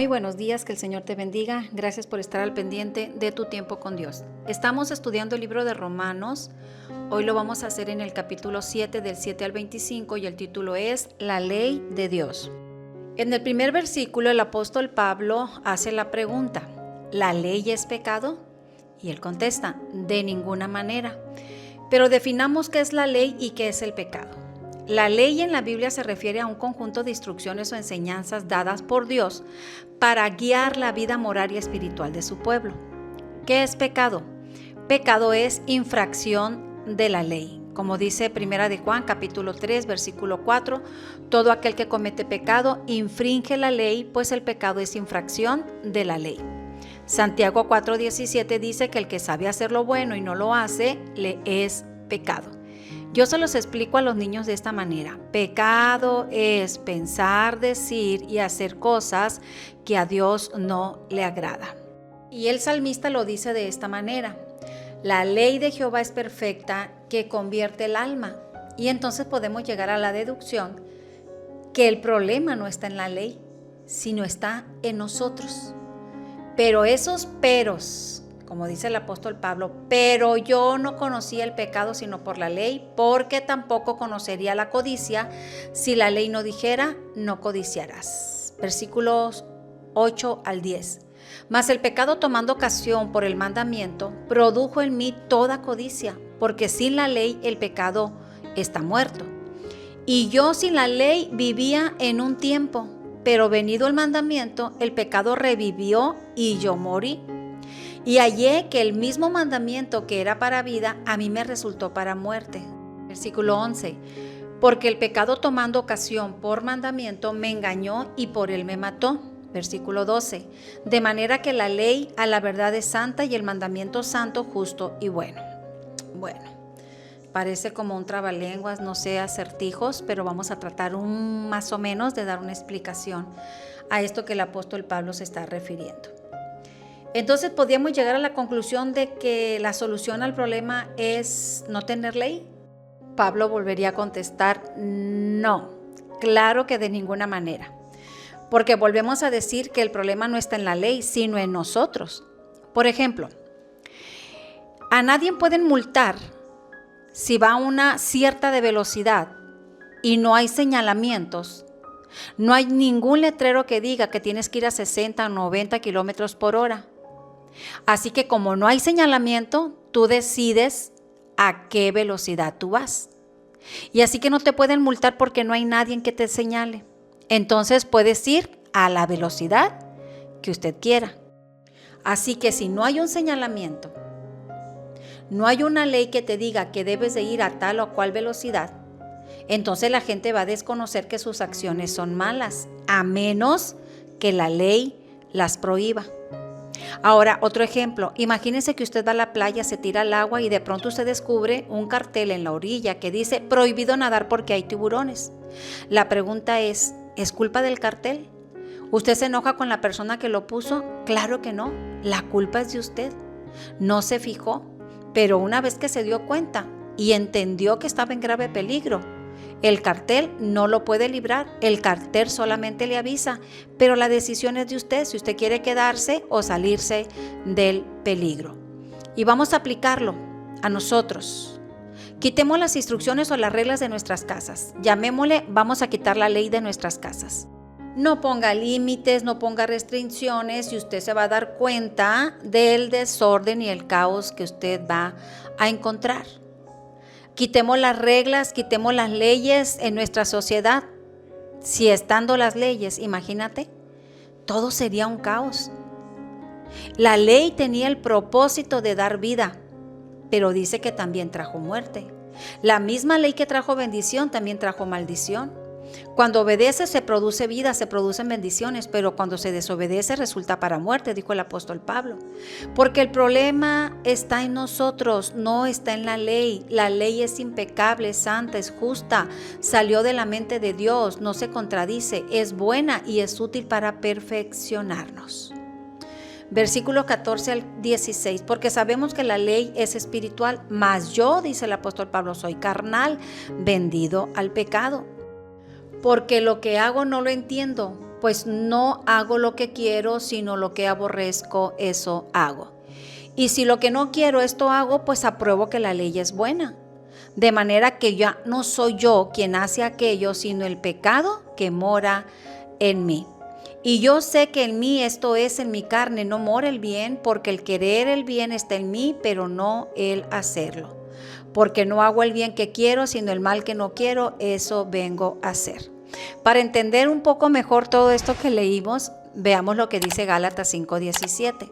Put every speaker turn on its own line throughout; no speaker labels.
buenos días, que el Señor te bendiga. Gracias por estar al pendiente de tu tiempo con Dios. Estamos estudiando el libro de Romanos. Hoy lo vamos a hacer en el capítulo 7, del 7 al 25, y el título es La ley de Dios. En el primer versículo, el apóstol Pablo hace la pregunta: ¿la ley es pecado? Y él contesta: de ninguna manera. Pero definamos qué es la ley y qué es el pecado. La ley en la Biblia se refiere a un conjunto de instrucciones o enseñanzas dadas por Dios para guiar la vida moral y espiritual de su pueblo. ¿Qué es pecado? Pecado es infracción de la ley. Como dice 1 de Juan, capítulo 3, versículo 4, todo aquel que comete pecado infringe la ley, pues el pecado es infracción de la ley. Santiago 4:17 dice que el que sabe hacer lo bueno y no lo hace, le es pecado. Yo se los explico a los niños de esta manera: pecado es pensar, decir y hacer cosas que a Dios no le agrada. Y el salmista lo dice de esta manera: la ley de Jehová es perfecta, que convierte el alma. Y entonces podemos llegar a la deducción que el problema no está en la ley, sino está en nosotros. Pero esos peros, como dice el apóstol Pablo, pero yo no conocía el pecado sino por la ley, porque tampoco conocería la codicia si la ley no dijera, no codiciarás. Versículos 8 al 10. Mas el pecado, tomando ocasión por el mandamiento, produjo en mí toda codicia, porque sin la ley el pecado está muerto. Y yo sin la ley vivía en un tiempo, pero venido el mandamiento, el pecado revivió y yo morí. Y hallé que el mismo mandamiento que era para vida, a mí me resultó para muerte. Versículo 11. Porque el pecado, tomando ocasión por mandamiento, me engañó y por él me mató. Versículo 12. De manera que la ley a la verdad es santa y el mandamiento santo, justo y bueno. Bueno, parece como un trabalenguas, no sé, acertijos, pero vamos a tratar más o menos de dar una explicación a esto que el apóstol Pablo se está refiriendo. Entonces, ¿podríamos llegar a la conclusión de que la solución al problema es no tener ley? Pablo volvería a contestar: no, claro que de ninguna manera. Porque volvemos a decir que el problema no está en la ley, sino en nosotros. Por ejemplo, a nadie pueden multar si va a una cierta de velocidad y no hay señalamientos. No hay ningún letrero que diga que tienes que ir a 60 o 90 kilómetros por hora. Así que como no hay señalamiento, tú decides a qué velocidad tú vas. Y así que no te pueden multar porque no hay nadie que te señale. Entonces puedes ir a la velocidad que usted quiera. Así que si no hay un señalamiento, no hay una ley que te diga que debes de ir a tal o cual velocidad, entonces la gente va a desconocer que sus acciones son malas, a menos que la ley las prohíba. Ahora, otro ejemplo: imagínese que usted va a la playa, se tira al agua y de pronto usted descubre un cartel en la orilla que dice: prohibido nadar porque hay tiburones. La pregunta ¿es culpa del cartel? ¿Usted se enoja con la persona que lo puso? Claro que no, la culpa es de usted. No se fijó, pero una vez que se dio cuenta y entendió que estaba en grave peligro, el cartel no lo puede librar, el cartel solamente le avisa, pero la decisión es de usted, si usted quiere quedarse o salirse del peligro. Y vamos a aplicarlo a nosotros. Quitemos las instrucciones o las reglas de nuestras casas. Llamémosle, vamos a quitar la ley de nuestras casas. No ponga límites, no ponga restricciones y usted se va a dar cuenta del desorden y el caos que usted va a encontrar. Quitemos las reglas, quitemos las leyes en nuestra sociedad. Si estando las leyes, imagínate, todo sería un caos. La ley tenía el propósito de dar vida, pero dice que también trajo muerte. La misma ley que trajo bendición también trajo maldición. Cuando obedece se produce vida, se producen bendiciones, pero cuando se desobedece resulta para muerte, dijo el apóstol Pablo. Porque el problema está en nosotros, no está en la ley. La ley es impecable, santa, es justa, salió de la mente de Dios, no se contradice, es buena y es útil para perfeccionarnos. Versículo 14 al 16, porque sabemos que la ley es espiritual, mas yo, dice el apóstol Pablo, soy carnal, vendido al pecado. Porque lo que hago no lo entiendo, pues no hago lo que quiero, sino lo que aborrezco, eso hago. Y si lo que no quiero, esto hago, pues apruebo que la ley es buena. De manera que ya no soy yo quien hace aquello, sino el pecado que mora en mí. Y yo sé que en mí, esto es, en mi carne, no mora el bien, porque el querer el bien está en mí, pero no el hacerlo. Porque no hago el bien que quiero, sino el mal que no quiero, eso vengo a hacer. Para entender un poco mejor todo esto que leímos, veamos lo que dice Gálatas 5:17.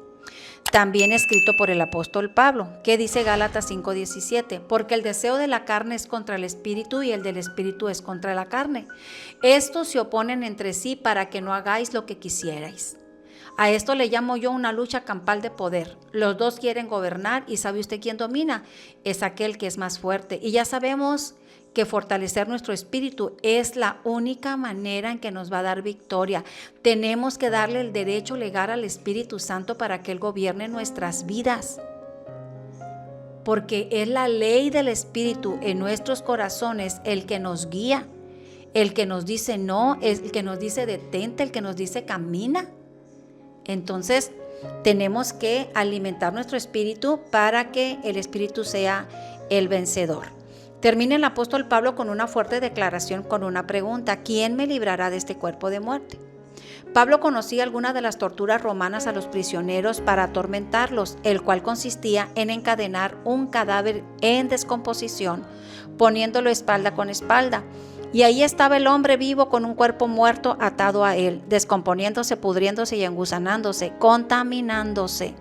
También escrito por el apóstol Pablo. ¿Qué dice Gálatas 5:17? Porque el deseo de la carne es contra el espíritu y el del espíritu es contra la carne. Estos se oponen entre sí para que no hagáis lo que quisierais. A esto le llamo yo una lucha campal de poder. Los dos quieren gobernar y ¿sabe usted quién domina? Es aquel que es más fuerte. Y ya sabemos que fortalecer nuestro espíritu es la única manera en que nos va a dar victoria. Tenemos que darle el derecho legal al Espíritu Santo para que Él gobierne nuestras vidas. Porque es la ley del Espíritu en nuestros corazones el que nos guía, el que nos dice no, el que nos dice detente, el que nos dice camina. Entonces, tenemos que alimentar nuestro espíritu para que el Espíritu sea el vencedor. Termina el apóstol Pablo con una fuerte declaración, con una pregunta: ¿quién me librará de este cuerpo de muerte? Pablo conocía algunas de las torturas romanas a los prisioneros para atormentarlos, el cual consistía en encadenar un cadáver en descomposición, poniéndolo espalda con espalda. Y ahí estaba el hombre vivo con un cuerpo muerto atado a él, descomponiéndose, pudriéndose y engusanándose, contaminándose.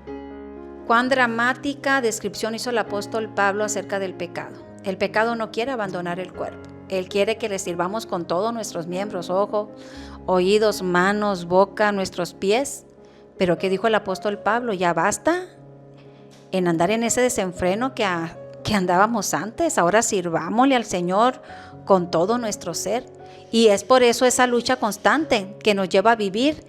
Cuán dramática descripción hizo el apóstol Pablo acerca del pecado. El pecado no quiere abandonar el cuerpo. Él quiere que le sirvamos con todos nuestros miembros, ojos, oídos, manos, boca, nuestros pies. Pero ¿qué dijo el apóstol Pablo? Ya basta en andar en ese desenfreno que andábamos antes. Ahora sirvámosle al Señor con todo nuestro ser. Y es por eso esa lucha constante que nos lleva a vivir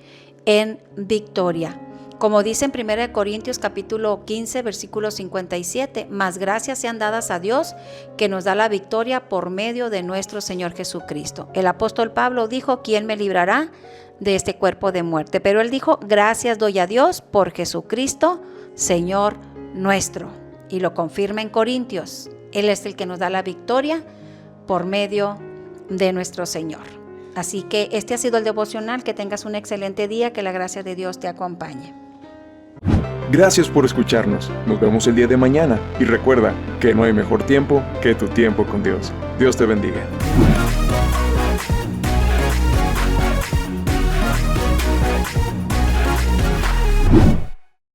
en victoria. Como dice en 1 Corintios capítulo 15, versículo 57, más gracias sean dadas a Dios que nos da la victoria por medio de nuestro Señor Jesucristo. El apóstol Pablo dijo: ¿quién me librará de este cuerpo de muerte? Pero él dijo: gracias doy a Dios por Jesucristo, Señor nuestro. Y lo confirma en Corintios. Él es el que nos da la victoria por medio de nuestro Señor. Así que este ha sido el devocional. Que tengas un excelente día, que la gracia de Dios te acompañe.
Gracias por escucharnos. Nos vemos el día de mañana y recuerda que no hay mejor tiempo que tu tiempo con Dios. Dios te bendiga.